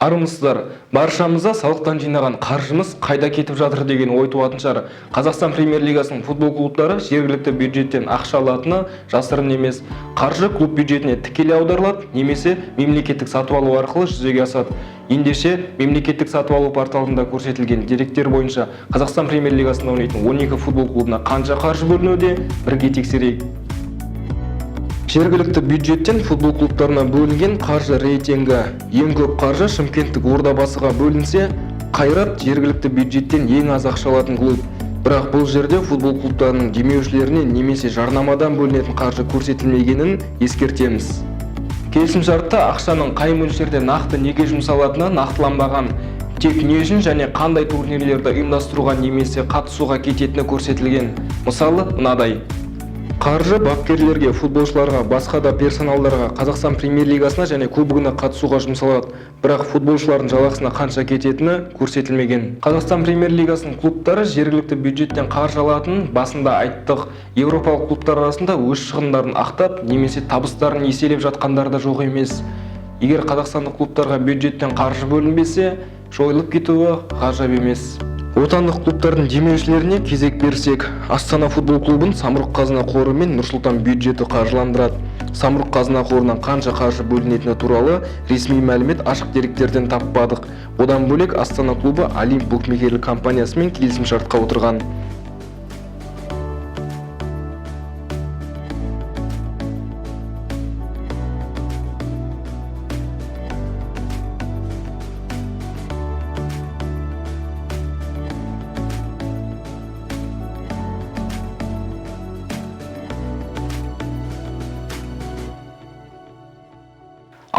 Армысыздар, баршамызда салықтан жинаған қаржымыз қайда кетіп жатыр деген ой туатын шығар. Қазақстан Премьер-лигасының футбол клубтары жергілікті бюджеттен ақша алатыны жасырын емес. Қаржы клуб бюджетіне тікелей аударылады, немесе мемлекеттік сатып алу арқылы жүзеге асады. Ендеше мемлекеттік сатып алу порталында көрсетілген деректер бойынша Қазақстан Премьер-лигасында ойнайтын 12 футбол клубына қанша қаржы бөлінуде, бірге тексерейік. Жергілікті бюджеттен футбол клубтарына бөлінген қаржы рейтингі. Ең көп қаржы Шымкенттік Ордабасыға бөлінсе, Қайрат жергілікті бюджеттен ең аз ақша алатын клуб. Бірақ бұл жерде футбол клубтарының демеушілеріне немесе жарнамадан бөлінетін қаржы көрсетілмегенін ескертеміз. Келісімшартта ақшаның қай мөлшерде нақты неге жұмсалатыны нақтыланбаған. Тек не үшін және қандай турнирлерді ұйымдастыруға немесе қатысуға кететіні көрсетілген. Мысалы, мынадай. Қаржы бапкерлерге, футболшыларға, басқа да персоналдарға Қазақстан Премьер-лигасына және кубогына қатысуға жұмсалады. Бірақ футболшылардың жалақысына қанша кететіні көрсетілмеген. Қазақстан Премьер-лигасының клубтары жергілікті бюджеттен қаржы алатынын басында айттық. Еуропалық клубтар арасында өз шығындарын ақтап, немесе табыстарын еселеп жатқандар да жоқ емес. Егер қазақстандық клубтарға бюджеттен қаржы бөлінбесе, жойылып кетуі ғажап емес. Отандық клубтардың демеушілеріне кезек берсек, Астана футбол клубын Самұрық-қазына қоры мен Нұрсұлтан бюджеті қаржыландырады. Самұрық-қазына қорынан қанша қаржы бөлінетіні туралы ресми мәлімет ашық деректерден таппадық. Одан бөлек Астана клубы Олимп букмекерлік компаниясымен келісімшартқа отырған.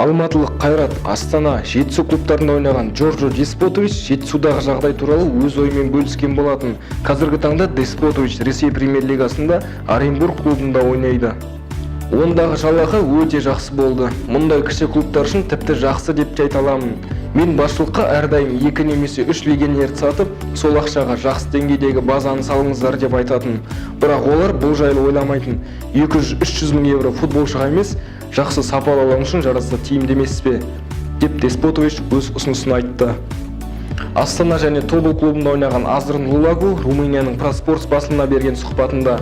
Алматылық Қайрат, Астана, Жетісу клубтарында ойнаған Джорджо Деспотович Жетісудағы жағдай туралы өз ойымен бөліскен болатын. Қазіргі таңда Деспотович Ресей Премьер-лигасында Оренбург клубында ойнайды. Ондағы жалақы өте жақсы болды. Мұндай кіші клубтар үшін тіпті жақсы деп те айта аламын. Мен басшылыққа әрдайым 2 немесе 3 легионерді сатып, сол ақшаға жақсы деңгейдегі базаны салыңыздар деп айтатын. Бірақ олар бұл жайлы ойламайтын. 200-300 мың евро футболшыға емес, жақсы сапалы алаң үшін жаратса тиімді емес пе? Деп Деспотович өз ұсынысын айтты. Астана және Тобыл клубында ойнаған Азрын Лулагу Румынияның Проспортс басылымына берген сұхбатында: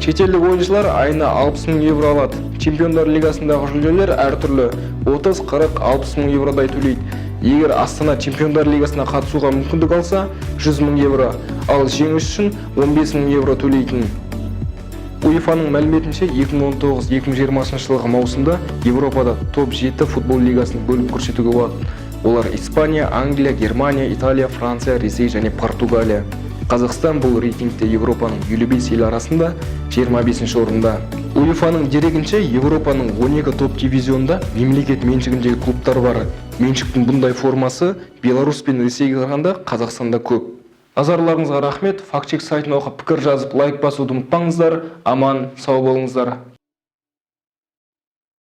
шетелдік ойыншылар айына 60 мың евро алады. Чемпиондар лигасындағы жүлделер әртүрлі 30, 40, 60 мың евродай төлейді. Егер Астана Чемпиондар лигасына қатысуға мүмкіндік алса, 100 мың евро, ал жеңіс үшін 15 мың евро төлейтін. УЕФАның мәліметінше 2019-2020 жылғы маусымда Европада топ-7 футбол лигасын бөліп көрсетуге болады. Олар Испания, Англия, Германия, Италия, Франция, Ресей және Португалия. Қазақстан бұл рейтингте Европаның 55 ел арасында 25 орында. УЕФАның дерегінше Европаның 12 топ дивизионында мемлекет меншігіндегі клубтар бар. Меншіктің бұндай формасы Беларусь пен Ресейге қарағанда Қазақстанда көп. Назарларыңызға рахмет. Фактчек сайтына оқып пікір жазып, лайк басуды ұмытпаңыздар. Аман, сау болыңыздар.